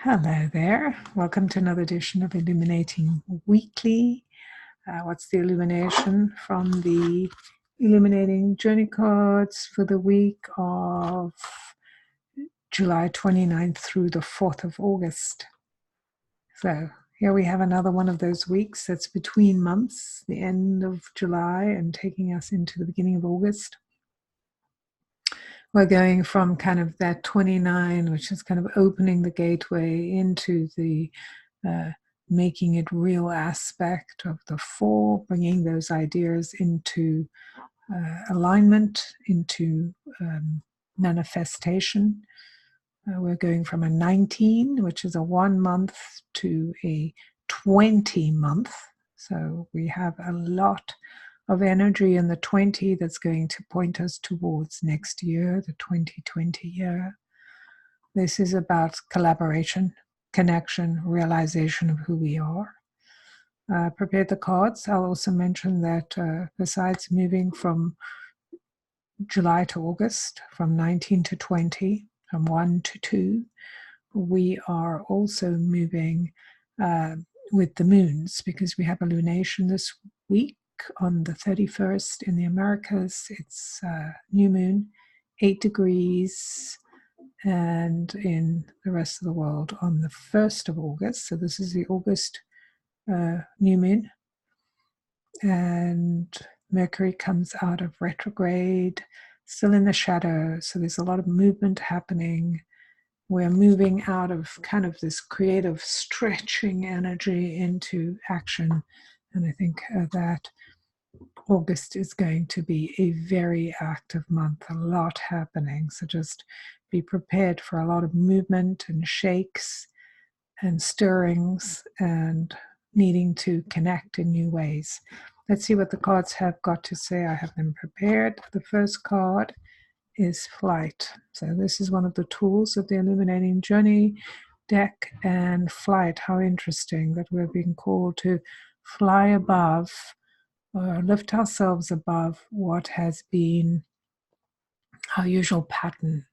Hello there. Welcome to another edition of Illuminating Weekly. What's the illumination from the Illuminating Journey Cards for the week of July 29th through the 4th of August? So here we have another one of those weeks that's between months, the end of July and taking us into the beginning of August. We're going from kind of that 29, which is kind of opening the gateway, into the making it real aspect of the 4, bringing those ideas into alignment, into manifestation. We're going from a 19, which is a 1 month, to a 20 month. So we have a lot of energy in the 20 that's going to point us towards next year, the 2020 year. This is about collaboration, connection, realization of who we are. Prepared the cards. I'll also mention that besides moving from July to August, from 19 to 20, from 1 to 2, we are also moving with the moons, because we have illumination this week on the 31st in the Americas. It's new moon, 8 degrees, and in the rest of the world on the 1st of August. So this is the August new moon, and Mercury comes out of retrograde, still in the shadow. So there's a lot of movement happening. We're moving out of kind of this creative stretching energy into action. And I think that August is going to be a very active month, a lot happening. So just be prepared for a lot of movement and shakes and stirrings and needing to connect in new ways. Let's see what the cards have got to say. I have them prepared. The first card is flight. So this is one of the tools of the Illuminating Journey deck. And flight, how interesting that we're being called to fly above, or lift ourselves above what has been our usual pattern.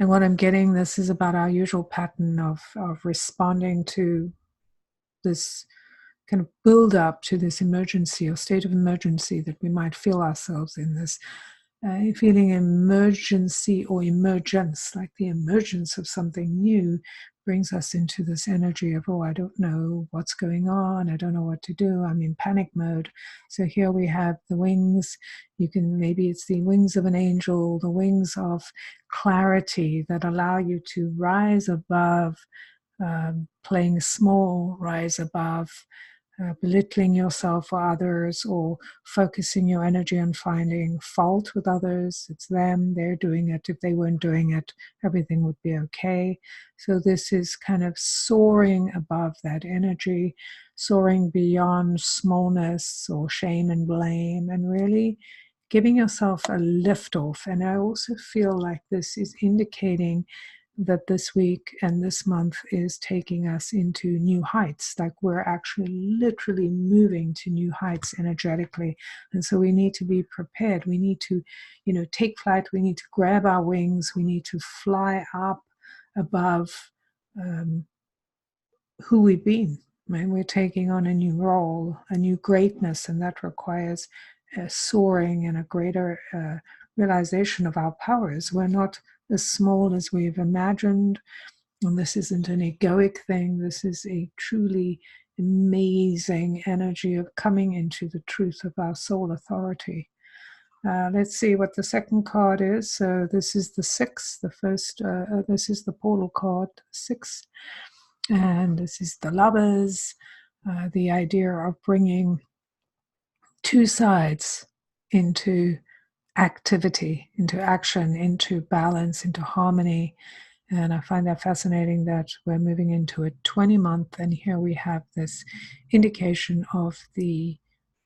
And what I'm getting, this is about our usual pattern of responding to this kind of build up to this emergency or state of emergency that we might feel ourselves in, this feeling emergency or emergence, like the emergence of something new, brings us into this energy of, oh, I don't know what's going on, I don't know what to do, I'm in panic mode. So here we have the wings. You can, maybe it's the wings of an angel, the wings of clarity that allow you to rise above playing small, rise above belittling yourself or others, or focusing your energy on finding fault with others. It's them, they're doing it. If they weren't doing it, everything would be okay. So this is kind of soaring above that energy, soaring beyond smallness or shame and blame, and really giving yourself a lift off. And I also feel like this is indicating that this week and this month is taking us into new heights, like we're actually literally moving to new heights energetically. And so we need to be prepared. We need to, take flight. We need to grab our wings. We need to fly up above who we've been. Right? We're taking on a new role, a new greatness, and that requires soaring and a greater realization of our powers. We're not as small as we've imagined, and this isn't an egoic thing. This is a truly amazing energy of coming into the truth of our soul authority. Let's see what the second card is. So this is the 6, the first, this is the portal card, 6, and this is the Lovers, the idea of bringing two sides into activity, into action, into balance, into harmony. And I find that fascinating that we're moving into a 20 month, and here we have this indication of the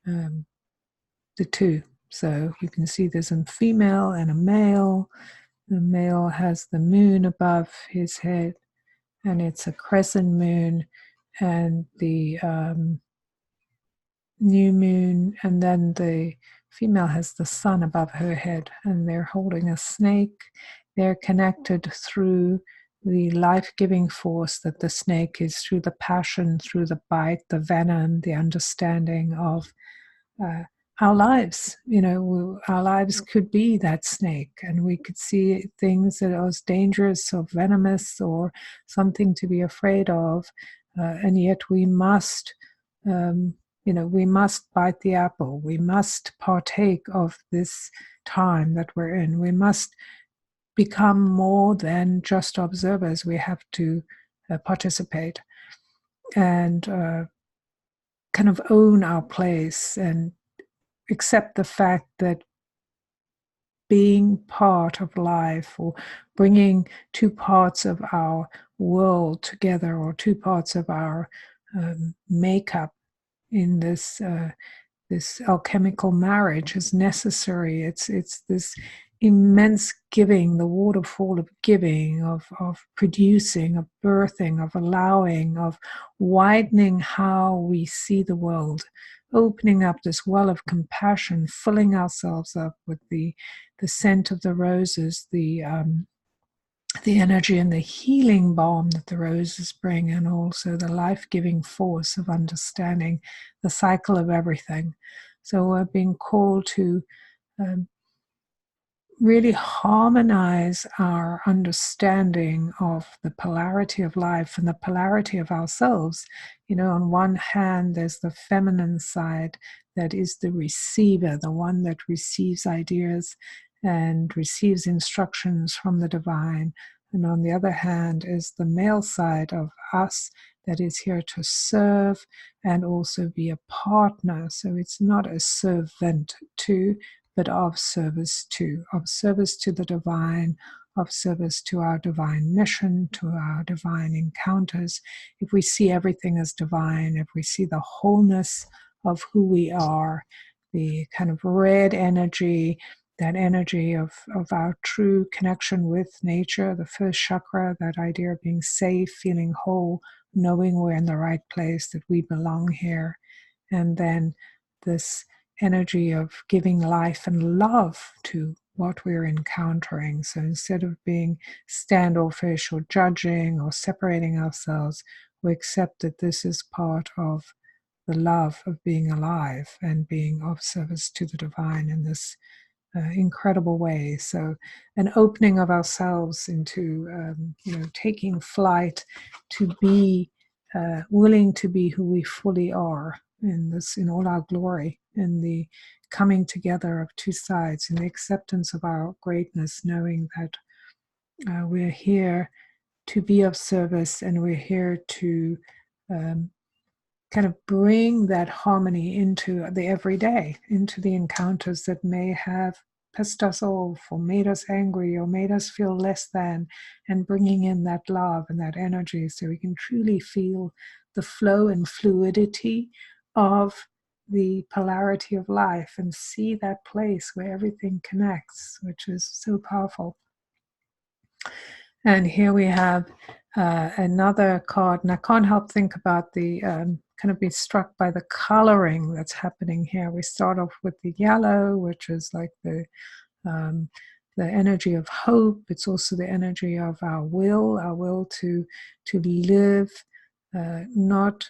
2. So you can see there's a female and a male. The male has the moon above his head, and it's a crescent moon, and the new moon, and then the female has the sun above her head, and they're holding a snake. They're connected through the life-giving force that the snake is, through the passion, through the bite, the venom, the understanding of our lives. Our lives could be that snake, and we could see things that are dangerous or venomous or something to be afraid of, and yet we must we must bite the apple. We must partake of this time that we're in. We must become more than just observers. We have to participate and kind of own our place and accept the fact that being part of life, or bringing two parts of our world together, or two parts of our makeup in this alchemical marriage, is necessary. It's this immense giving, the waterfall of giving, of producing, of birthing, of allowing, of widening how we see the world, opening up this well of compassion, filling ourselves up with the scent of the roses, the energy and the healing balm that the roses bring, and also the life-giving force of understanding the cycle of everything. So we're being called to really harmonize our understanding of the polarity of life and the polarity of ourselves. On one hand, there's the feminine side that is the receiver, the one that receives ideas and receives instructions from the divine. And on the other hand is the male side of us that is here to serve and also be a partner. So it's not a servant to, but of service to the divine, of service to our divine mission, to our divine encounters. If we see everything as divine, if we see the wholeness of who we are, the kind of red energy, that energy of our true connection with nature, the first chakra, that idea of being safe, feeling whole, knowing we're in the right place, that we belong here. And then this energy of giving life and love to what we're encountering. So instead of being standoffish or judging or separating ourselves, we accept that this is part of the love of being alive and being of service to the divine in this incredible way. So an opening of ourselves into taking flight to be willing to be who we fully are in all our glory, in the coming together of two sides, in the acceptance of our greatness, knowing that we're here to be of service, and we're here to kind of bring that harmony into the everyday, into the encounters that may have pissed us off or made us angry or made us feel less than, and bringing in that love and that energy so we can truly feel the flow and fluidity of the polarity of life and see that place where everything connects, which is so powerful. And here we have another card, and I can't help think about the kind of be struck by the coloring that's happening here. We start off with the yellow, which is like the energy of hope. It's also the energy of our will to live, not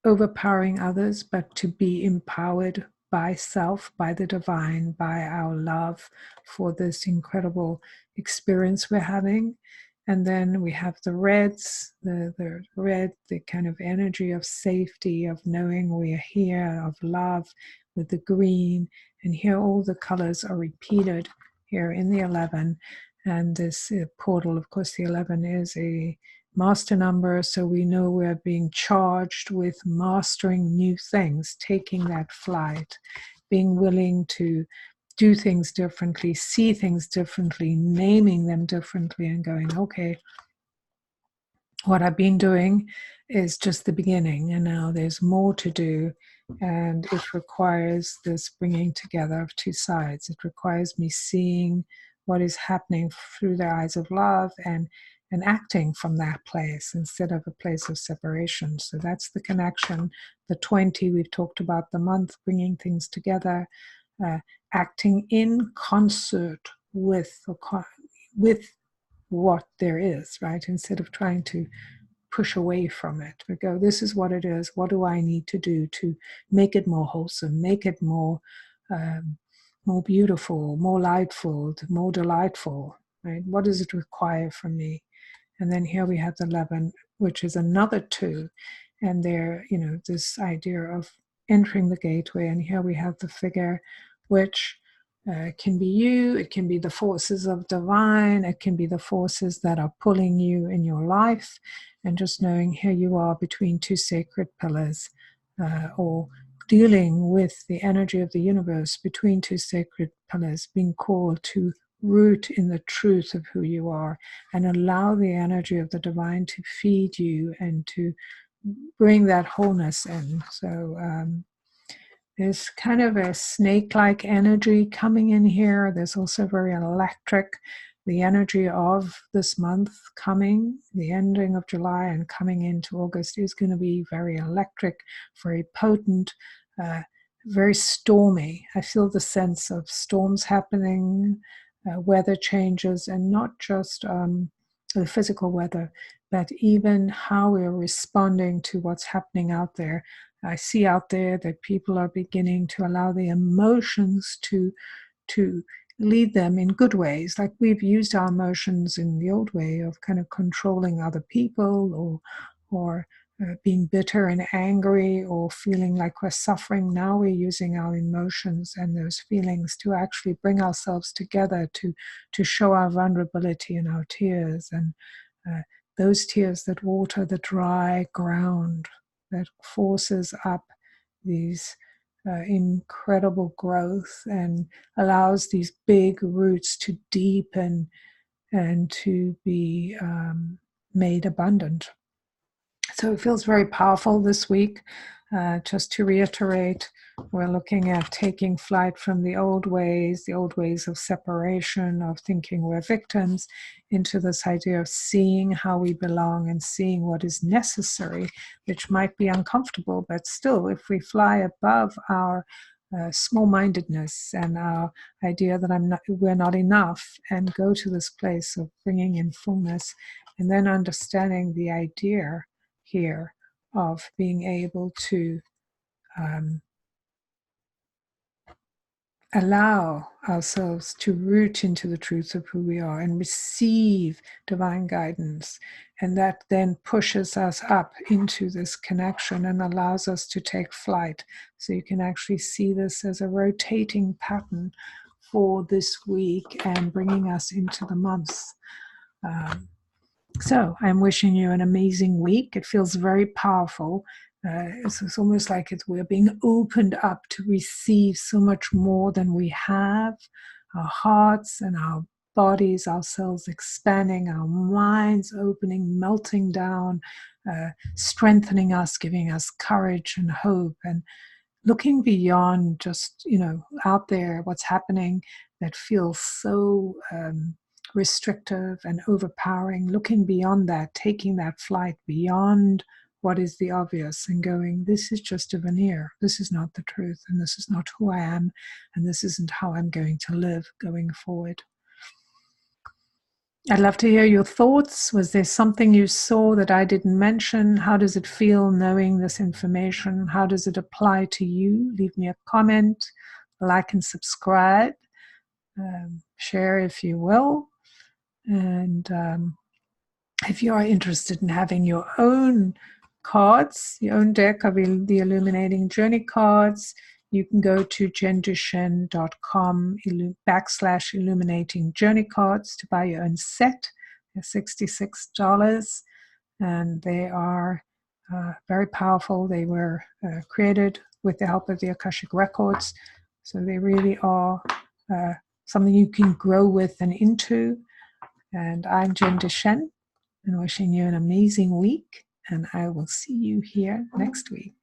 overpowering others, but to be empowered by self, by the divine, by our love for this incredible experience we're having. And then we have the reds, the red, the kind of energy of safety, of knowing we are here, of love, with the green. And here all the colors are repeated here in the 11. And this portal, of course, the 11 is a master number, so we know we're being charged with mastering new things, taking that flight, being willing to do things differently, see things differently, naming them differently, and going, okay, what I've been doing is just the beginning, and now there's more to do. And it requires this bringing together of two sides. It requires me seeing what is happening through the eyes of love and acting from that place instead of a place of separation. So that's the connection. The 20, we've talked about the month, bringing things together, acting in concert with with what there is, right? Instead of trying to push away from it. We go, this is what it is. What do I need to do to make it more wholesome, make it more more beautiful, more lightful, more delightful, right? What does it require from me? And then here we have the 11, which is another 2. And there, you know, this idea of entering the gateway. And here we have the figure, which can be you, it can be the forces of divine, it can be the forces that are pulling you in your life. And just knowing here you are between 2 sacred pillars, or dealing with the energy of the universe between 2 sacred pillars, being called to root in the truth of who you are and allow the energy of the divine to feed you and to bring that wholeness in. So there's kind of a snake-like energy coming in here. There's also very electric. The energy of this month coming, the ending of July and coming into August, is going to be very electric, very potent, very stormy. I feel the sense of storms happening, weather changes, and not just the physical weather, but even how we're responding to what's happening out there. I see out there that people are beginning to allow the emotions to lead them in good ways. Like we've used our emotions in the old way of kind of controlling other people, or being bitter and angry, or feeling like we're suffering. Now we're using our emotions and those feelings to actually bring ourselves together, to show our vulnerability and our tears, and those tears that water the dry ground, that forces up these incredible growth and allows these big roots to deepen and to be made abundant. So it feels very powerful this week. Just to reiterate, we're looking at taking flight from the old ways of separation, of thinking we're victims, into this idea of seeing how we belong and seeing what is necessary, which might be uncomfortable, but still, if we fly above our small-mindedness and our idea that we're not enough, and go to this place of bringing in fullness, and then understanding the idea here of being able to allow ourselves to root into the truth of who we are and receive divine guidance. And that then pushes us up into this connection and allows us to take flight. So you can actually see this as a rotating pattern for this week and bringing us into the months. So I'm wishing you an amazing week. It feels very powerful. It's almost like we're being opened up to receive so much more than we have. Our hearts and our bodies, ourselves expanding, our minds opening, melting down, strengthening us, giving us courage and hope, and looking beyond just, out there, what's happening that feels so restrictive and overpowering, looking beyond that, taking that flight beyond what is the obvious and going, this is just a veneer. This is not the truth, and this is not who I am, and this isn't how I'm going to live going forward. I'd love to hear your thoughts. Was there something you saw that I didn't mention? How does it feel knowing this information? How does it apply to you? Leave me a comment, like and subscribe, share if you will. And if you are interested in having your own cards, your own deck of the Illuminating Journey Cards, you can go to jenduchene.com/Illuminating Journey Cards to buy your own set. They're $66, and they are very powerful. They were created with the help of the Akashic Records, so they really are something you can grow with and into. And I'm Jen Duchene, and wishing you an amazing week, and I will see you here next week.